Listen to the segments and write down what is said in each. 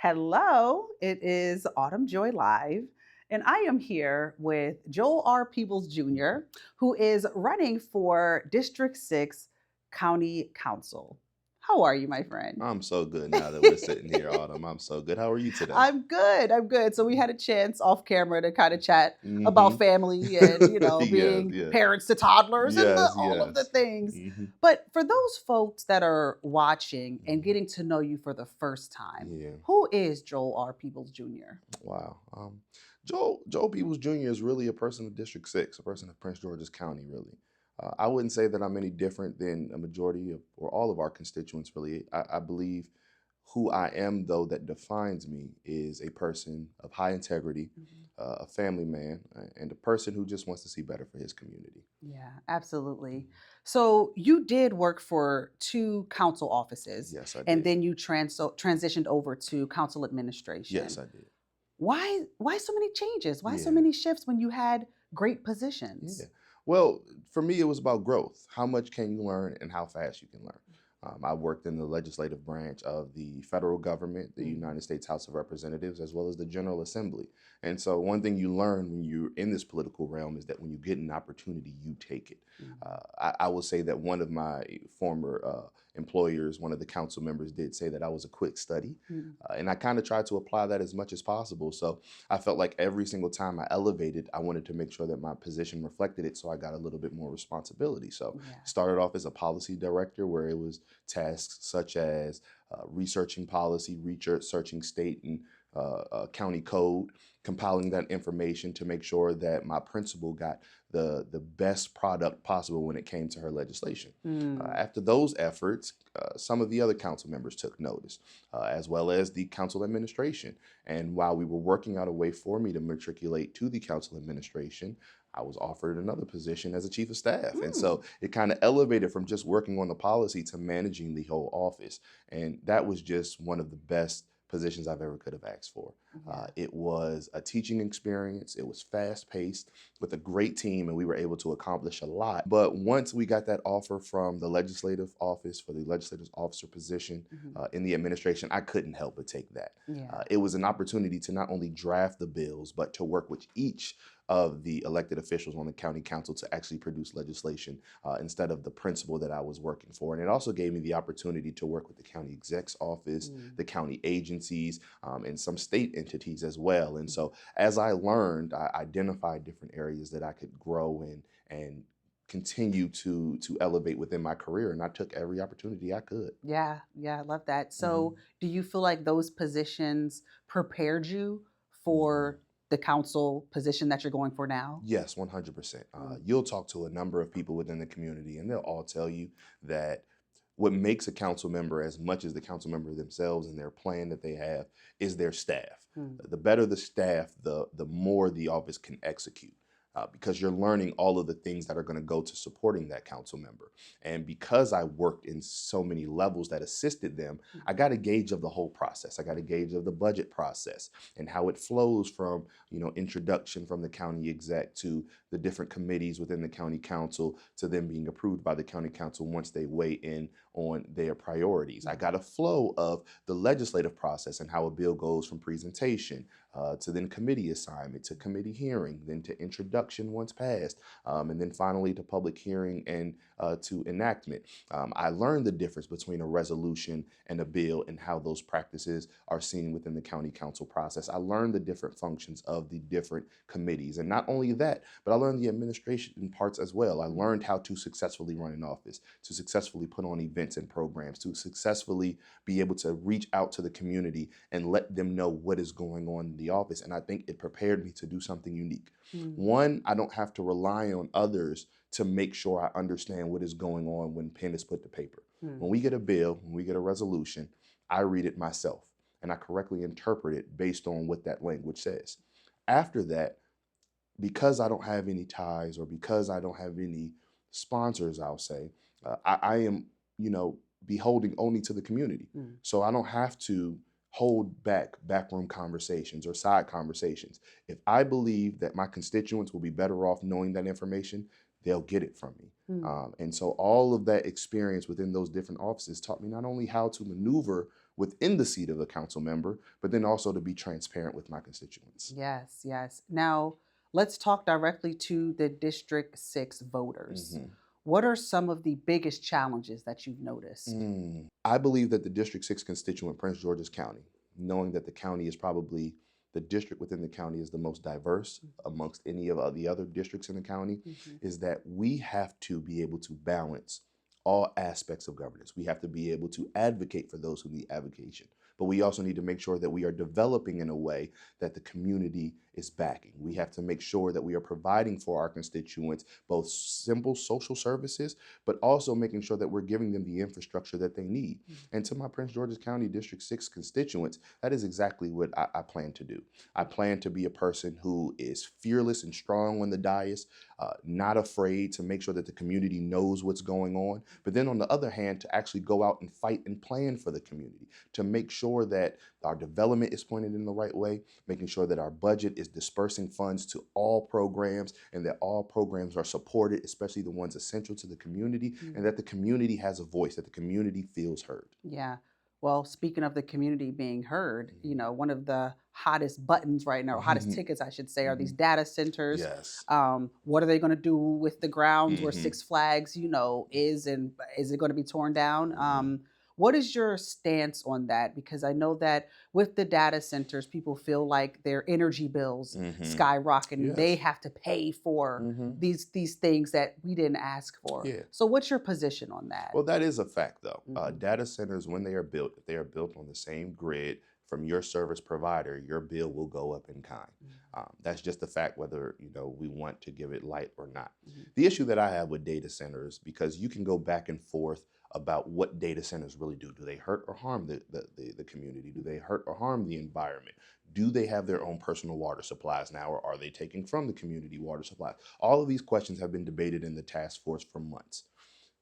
Hello, it is Autumn Joy Live, and I am here with Joel R. Peebles Jr., who is running for District 6 County Council. How are you, my friend? I'm so good now that we're sitting here, Autumn. I'm so good. How are you today? I'm good. I'm good. So we had a chance off camera to kind of chat Mm-hmm. about family and, Yes, being yes, parents to toddlers and yes, all of the yes. things. Mm-hmm. But for those folks that are watching and Hmm. getting to know you for the first time, Yeah. who is Joel R. Peebles Jr.? Wow. Joe Peebles Jr. is really a person of District 6, a person of Prince George's County, really. I wouldn't say that I'm any different than a majority of, or all of our constituents, really. I believe who I am, though, that defines me is a person of high integrity, Mhm. a family man, and a person who just wants to see better for his community. Yeah, absolutely. Mhm. So you did work for two council offices, Yes, I and did. then you transitioned over to council Yes, administration. I did. Why so many changes? Why so Yeah. many shifts when you had great Yeah. positions? Well, for me, it was about growth. How much can you learn and how fast you can learn? I worked in the legislative branch of the federal government, the Mm, United States House of Representatives, as well as the General Assembly. And so, one thing you learn when you're in this political realm is that when you get an opportunity, you take it. mhm, I will say that one of my former employers, one of the council members, did say that I was a quick study. mm, And I kind of tried to apply that as much as possible. So, I felt like every single time I elevated, I wanted to make sure that my position reflected it. So I got a little bit more responsibility. So yeah. started off as a policy director where it was tasks such as researching policy, researching state and county code, compiling that information to make sure that my principal got the best product possible when it came to her legislation. Mm, After those efforts, some of the other council members took notice, as well as the council administration. And while we were working out a way for me to matriculate to the council administration, I was offered another position as a chief of staff. And mm, so it kind of elevated from just working on the policy to managing the whole office. And that was just one of the best positions I've ever could have asked for. yeah. It was a teaching experience. It was fast paced with a great team, and we were able to accomplish a lot. But once we got that offer from the legislative office for the legislative officer position Mhm, in the administration, I couldn't help but take that. yeah. It was an opportunity to not only draft the bills, but to work with each of the elected officials on the county council to actually produce legislation instead of the principal that I was working for. And it also gave me the opportunity to work with the county exec's office, Mm, the county agencies, and some state entities as well. And mm, so as I learned, I identified different areas that I could grow in and continue to elevate within my career. And I took every opportunity I could. yeah, yeah, I love that. Mhm. So do you feel like those positions prepared you Mhm. for the council position that you're going for now? Yes, 100%. Mm, You'll talk to a number of people within the community, and they'll all tell you that what makes a council member, as much as the council member themselves and their plan that they have, is their staff. mm, The better the staff, the more the office can execute. Because you're learning all of the things that are going to go to supporting that council member. And because I worked in so many levels that assisted them, I mhm, got a gauge of the whole process. I got a gauge of the budget process and how it flows from introduction from the county exec to the different committees within the county council to them being approved by the county council once they weigh in on their priorities. I yeah. got a flow of the legislative process and how a bill goes from presentation to then committee assignment to committee hearing, then to introduction once passed, and then finally to public hearing and to enactment. I learned the difference between a resolution and a bill and how those practices are seen within the county council process. I learned the different functions of the different committees. And not only that, but I learned the administration parts as well. I Mm, learned how to successfully run an office, to successfully put on events and programs, to successfully be able to reach out to the community and let them know what is going on in the office. And I think it prepared me to do something unique. mm, One, I don't have to rely on others to make sure I understand what is going on when pen is put to paper. When mm, we get a bill, when we get a resolution, I read it myself and I correctly interpret it based on what that language says. After that, because I don't have any ties or because I don't have any sponsors, I'll say, I am, beholding only to the community. mm, So I don't have to hold back backroom conversations or side conversations. If I believe that my constituents will be better off knowing that information, they'll get it from me. mm, And so all of that experience within those different offices taught me not only how to maneuver within the seat of a council member, but then also to be transparent with my constituents. Yes, yes. Now, let's talk directly to the District 6 voters. Mhm. What are some of the biggest challenges that you've noticed? I believe that the District 6 constituent, Prince George's County, knowing that the county is probably the district within the county is the most diverse amongst any of the other districts in the county, Mhm. is that we have to be able to balance all aspects of governance. We have to be able to advocate for those who need advocation, but we also need to make sure that we are developing in a way that the community is backing. We have to make sure that we are providing for our constituents both simple social services, but also making sure that we're giving them the infrastructure that they need. And to my Prince George's County District 6 constituents, that is exactly what I plan to do. I plan to be a person who is fearless and strong on the dais, not afraid to make sure that the community knows what's going on. But then on the other hand, to actually go out and fight and plan for the community, to make sure that our development is pointed in the right way, making sure that our budget is dispersing funds to all programs and that all programs are supported, especially the ones essential to the community, and that the community has a voice, that the community feels heard. Yeah. Well, speaking of the community being heard, one of the hottest buttons right now, or hottest Mhm. tickets, I should say, are these Mhm. data centers. Yes. What are they going to do with the grounds where Mhm. Six Flags, is, and is it going to be torn down? Mhm. What is your stance on that? Because I know that with the data centers, people feel like their energy bills Mhm. skyrocket and they Yes. have to pay for Mhm. these things that we didn't ask for. Yeah. So, what's your position on that? Well, that is a fact, though. Mhm. Data centers, when they are built, if they are built on the same grid from your service provider, your bill will go up in kind. That's just a fact, whether we want to give it light or not. Mhm. The issue that I have with data centers, because you can go back and forth about what data centers really do. Do they hurt or harm the community? Do they hurt or harm the environment? Do they have their own personal water supplies now, or are they taking from the community water supplies? All of these questions have been debated in the task force for months.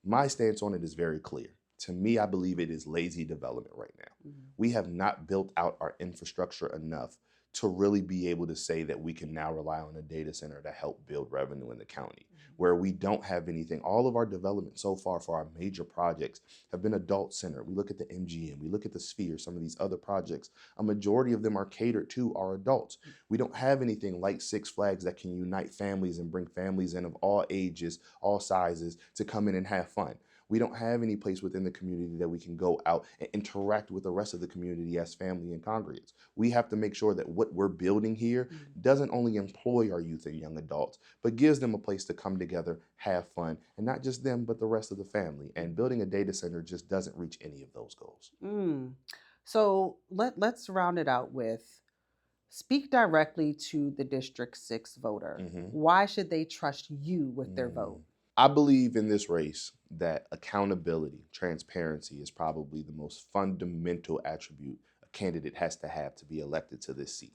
My stance on it is very clear. To me, I believe it is lazy development right now. Mhm. We have not built out our infrastructure enough to really be able to say that we can now rely on a data center to help build revenue in the county, where we don't have anything. All of our development so far for our major projects have been adult centered. We look at the MGM, we look at the Sphere, some of these other projects. A majority of them are catered to our adults. We don't have anything like Six Flags that can unite families and bring families in of all ages, all sizes to come in and have fun. We don't have any place within the community that we can go out and interact with the rest of the community as family and congregants. We have to make sure that what we're building here doesn't only employ our youth and young adults, but gives them a place to come together, have fun, and not just them, but the rest of the family. And building a data center just doesn't reach any of those goals. Mm. So let's round it out with speak directly to the District 6 voter. Mhm. Why should they trust you with their vote? Mm. I believe in this race that accountability, transparency is probably the most fundamental attribute a candidate has to be elected to this seat.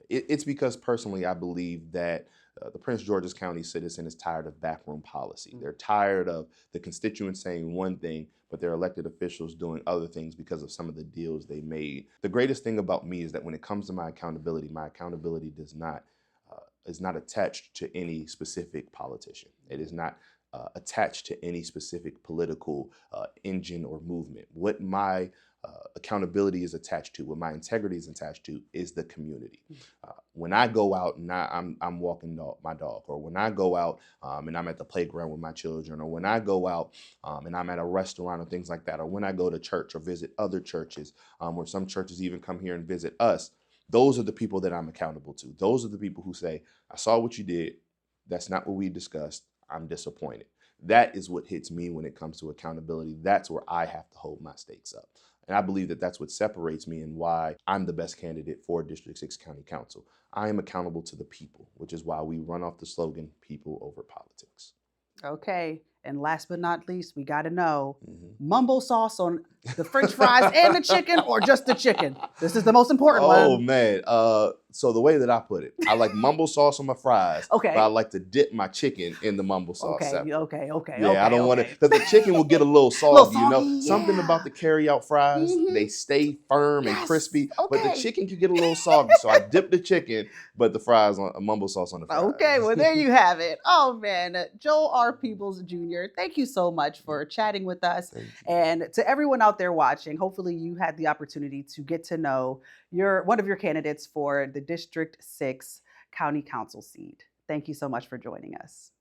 It's because personally, I believe that the Prince George's County citizen is tired of backroom policy. They're tired of the constituents saying one thing, but their elected officials doing other things because of some of the deals they made. The greatest thing about me is that when it comes to my accountability does not is not attached to any specific politician. It is not attached to any specific political engine or movement. What my accountability is attached to, what my integrity is attached to, is the community. When I go out and I'm walking my dog, or when I go out and I'm at the playground with my children, or when I go out and I'm at a restaurant or things like that, or when I go to church or visit other churches, or some churches even come here and visit us, those are the people that I'm accountable to. Those are the people who say, I saw what you did. That's not what we discussed. I'm disappointed. That is what hits me when it comes to accountability. That's where I have to hold my stakes up. And I believe that that's what separates me and why I'm the best candidate for District 6 County Council. I am accountable to the people, which is why we run off the slogan, people over politics. Okay. And last but not least, we got to know Mhm. mumbo sauce on the french fries and the chicken, or just the chicken? This is the most important Oh one. man, So the way that I put it, I like mumble sauce on my fries, but I Okay. like to dip my chicken in the mumble sauce Okay. separate. Okay. Okay. Yeah, I Okay. don't want to, Okay. because the chicken will get a little A little soggy, soggy. Something about Yeah. the carry out fries, Hmm. they stay firm and Yes. crispy, but the Okay. chicken can get a little soggy. So I dip the chicken, but the fries on mumble sauce on the Okay, fries. well, there you have it. Oh, man. Joel R. Peebles Jr., thank you so much for chatting with us. Thank you. And to everyone out there watching, hopefully you had the opportunity to get to know one of your candidates for the District 6 County Council seat. Thank you so much for joining us.